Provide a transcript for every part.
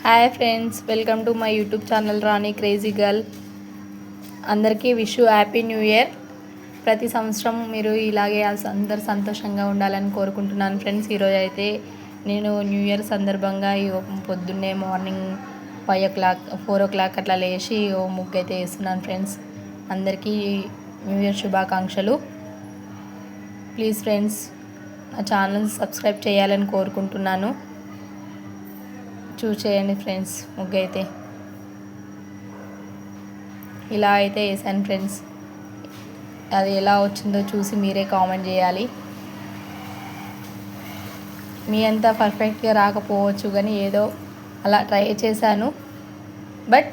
Hi friends, welcome to my YouTube channel Rani crazy girl. అందరికీ wish happy new year. ప్రతి సంవత్సరం మీరు ఇలాగే అందరు సంతోషంగా ఉండాలని కోరుకుంటున్నాను ఫ్రెండ్స్. ఈరోజు అయితే నేను న్యూ ఇయర్ సందర్భంగా పొద్దున్నే మార్నింగ్ 4 o'clock అట్లా లేచి ముగ్గు అయితే వేస్తున్నాను ఫ్రెండ్స్. అందరికీ న్యూ ఇయర్ శుభాకాంక్షలు. ప్లీజ్ ఫ్రెండ్స్, నా ఛానల్ సబ్స్క్రైబ్ చేయాలని కోరుకుంటున్నాను. చూసేయండి ఫ్రెండ్స్. ముగ్గు అయితే ఇలా అయితే వేసాను ఫ్రెండ్స్. అది ఎలా వచ్చిందో చూసి మీరే కామెంట్ చేయాలి. మీ అంతా పర్ఫెక్ట్గా రాకపోవచ్చు, కానీ ఏదో అలా ట్రై చేశాను. బట్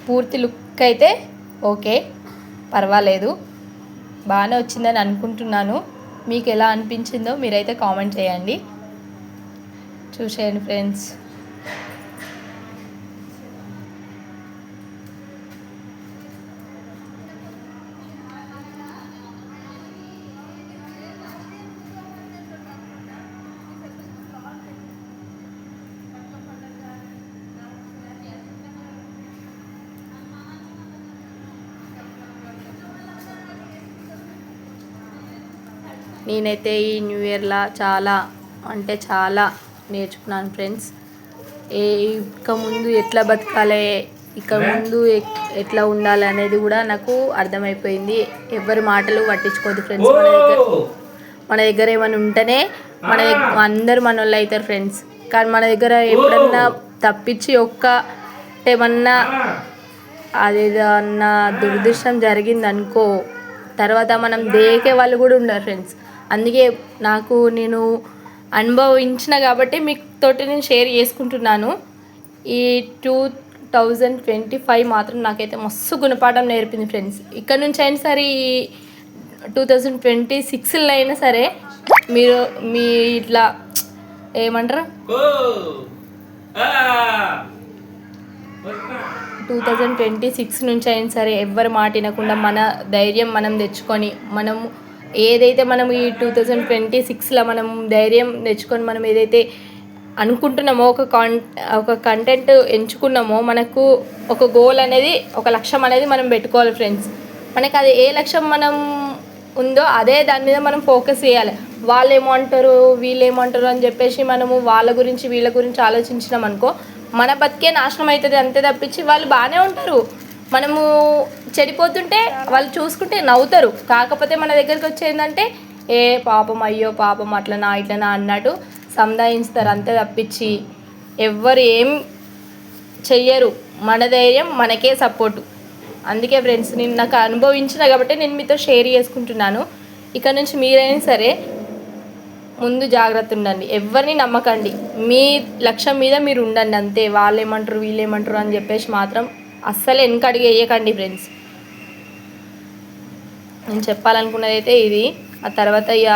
పూర్తి లుక్ అయితే ఓకే, పర్వాలేదు, బాగానే వచ్చిందని అనుకుంటున్నాను. మీకు ఎలా అనిపించిందో మీరైతే కామెంట్ చేయండి. చూసేయండి ఫ్రెండ్స్. నేనైతే ఈ న్యూ ఇయర్లో చాలా నేర్చుకున్నాను ఫ్రెండ్స్. ఇక ముందు ఎట్లా బతకాలి, ఇక ముందు ఎట్లా ఉండాలి అనేది కూడా నాకు అర్థమైపోయింది. ఎవరి మాటలు పట్టించుకోవద్దు ఫ్రెండ్స్. మన దగ్గర ఏమైనా ఉంటేనే అందరు మన వాళ్ళు అవుతారు ఫ్రెండ్స్. కానీ మన దగ్గర ఎప్పుడన్నా తప్పించి ఏమన్నా అదేదన్నా దురదృష్టం జరిగిందనుకో, తర్వాత మనం దేకే వాళ్ళు కూడా ఉండరు ఫ్రెండ్స్. అందుకే నేను అనుభవించిన కాబట్టి మీతోటి నేను షేర్ చేసుకుంటున్నాను. ఈ 2025 మాత్రం నాకైతే మస్తు గుణపాఠం నేర్పింది ఫ్రెండ్స్. ఇక్కడ నుంచి అయినా సరే, 2026లో అయినా సరే మీరు మీ ఇట్లా ఏమంటారు 2026 నుంచి అయినా సరే ఎవ్వరు మాట వినకుండా మన ధైర్యం మనం తెచ్చుకొని, మనము ఏదైతే మనం ఈ 2026లో మనం ధైర్యం తెచ్చుకొని మనం ఏదైతే అనుకుంటున్నామో, ఒక కంటెంట్ ఎంచుకున్నామో, మనకు ఒక గోల్ అనేది, ఒక లక్ష్యం అనేది మనం పెట్టుకోవాలి ఫ్రెండ్స్. మనకి అది ఏ లక్ష్యం మనం ఉందో అదే దాని మీద మనం ఫోకస్ చేయాలి. వాళ్ళు ఏమంటారు, వీళ్ళు ఏమంటారు అని చెప్పేసి మనము వాళ్ళ గురించి వీళ్ళ గురించి ఆలోచించినాం అనుకో, మన బతికే నాశనం అవుతుంది. అంతే తప్పించి వాళ్ళు బాగానే ఉంటారు, మనము చెడిపోతుంటే వాళ్ళు చూసుకుంటే నవ్వుతారు. కాకపోతే మన దగ్గరికి వచ్చేందంటే పాపం, అయ్యో పాపం, అట్లనా ఇట్లనా అన్నట్టు సంధాయిస్తారు. అంతే తప్పించి ఎవ్వరు ఏం చెయ్యరు. మన ధైర్యం మనకే సపోర్టు. అందుకే ఫ్రెండ్స్, నేను నాకు అనుభవించిన కాబట్టి నేను మీతో షేర్ చేసుకుంటున్నాను. ఇక్కడ నుంచి మీరైనా సరే ముందు జాగ్రత్త ఉండండి, ఎవరిని నమ్మకండి, మీ లక్ష్యం మీద మీరు ఉండండి అంతే. వాళ్ళు ఏమంటారు వీళ్ళు ఏమంటారు అని చెప్పేసి మాత్రం అస్సలు వెనకడుగు వేయకండి ఫ్రెండ్స్. నేను చెప్పాలనుకున్నది అయితే ఇది. ఆ తర్వాత ఇక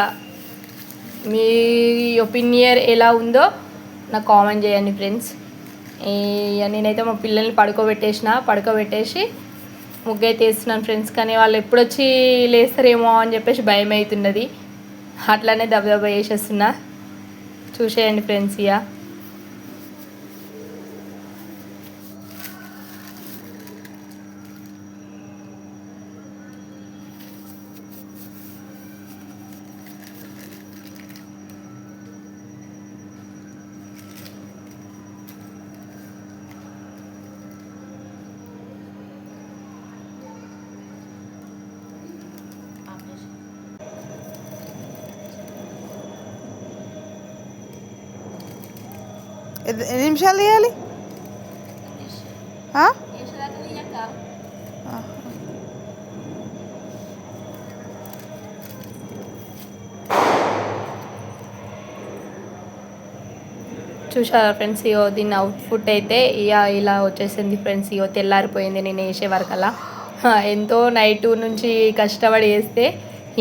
మీ ఒపీనియన్ ఎలా ఉందో నాకు కామెంట్ చేయండి ఫ్రెండ్స్. నేనైతే మా పిల్లల్ని పడుకోబెట్టేసి ముగ్గు అయితే వేస్తున్నాను ఫ్రెండ్స్. కానీ వాళ్ళు ఎప్పుడొచ్చి లేస్తారేమో అని చెప్పేసి భయం అవుతున్నది. అట్లానే దబదబా వేసేస్తున్నా. చూసేయండి ఫ్రెండ్స్. ఇక ఎన్ని నిమిషాలు తీయాలి? చూసారా ఫ్రెండ్స్, దీని అవుట్ఫుట్ అయితే ఇలా వచ్చేసింది ఫ్రెండ్స్. తెల్లారిపోయింది నేను వేసే వరకల్లా. ఎంతో నైట్ నుంచి కష్టపడి వేస్తే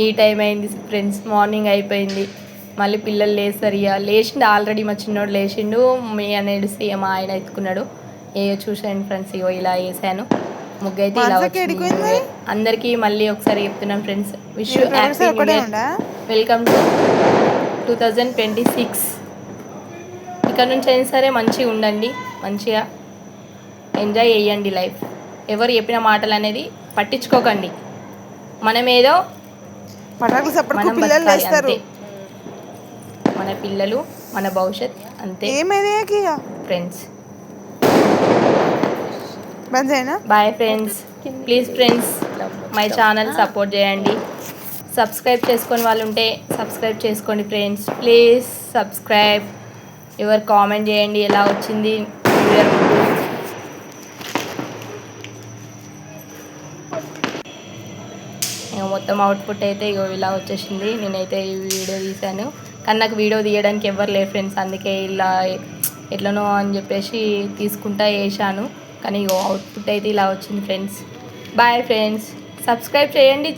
ఈ టైం అయింది ఫ్రెండ్స్. మార్నింగ్ అయిపోయింది. మళ్ళీ పిల్లలు లేస్తారు. లేచిండు ఆల్రెడీ, మా చిన్నోడు లేచిండు. మీ అనేది మా ఆయన ఎత్తుకున్నాడు. చూసాను ఫ్రెండ్స్. ఇలా వేసాను ముగ్గు అయితే ఇలా వచ్చింది. అందరికీ మళ్ళీ ఒకసారి చెప్తున్నాను friends, wish you happy new year. Welcome to 2026. ఇక్కడ నుంచి అయినా సరే మంచిగా ఉండండి. మంచిగా ఎంజాయ్ చేయండి లైఫ్. ఎవరు చెప్పిన మాటలు అనేది పట్టించుకోకండి. మనమేదో పటాకులు సప్పుడు మనం పిల్లలు బతకాలి లేస్తారు. అంతే. మన పిల్లలు మన భవిష్యత్ అంతే ఏమైంది ఫ్రెండ్స్. బంజైనా bye friends. Please friends my channel support చేయండి. సబ్స్క్రైబ్ చేసుకొని వాళ్ళు ఉంటే సబ్స్క్రైబ్ చేసుకోండి ఫ్రెండ్స్. Please subscribe. ఎవరు కామెంట్ చేయండి ఎలా వచ్చింది వీడియో. ఇక మొత్తం అవుట్పుట్ అయితే ఇగో ఇలా వచ్చేసింది. నేనైతే ఈ వీడియో తీశాను కానీ నాకు వీడియో తీయడానికి ఎవరు లేరు ఫ్రెండ్స్. అందుకే ఇలా ఎట్లనో అని చెప్పేసి తీసుకుంటా వేసాను. కానీ ఇగో అవుట్పుట్ అయితే ఇలా వచ్చింది ఫ్రెండ్స్. Bye friends. సబ్స్క్రైబ్ చేయండి.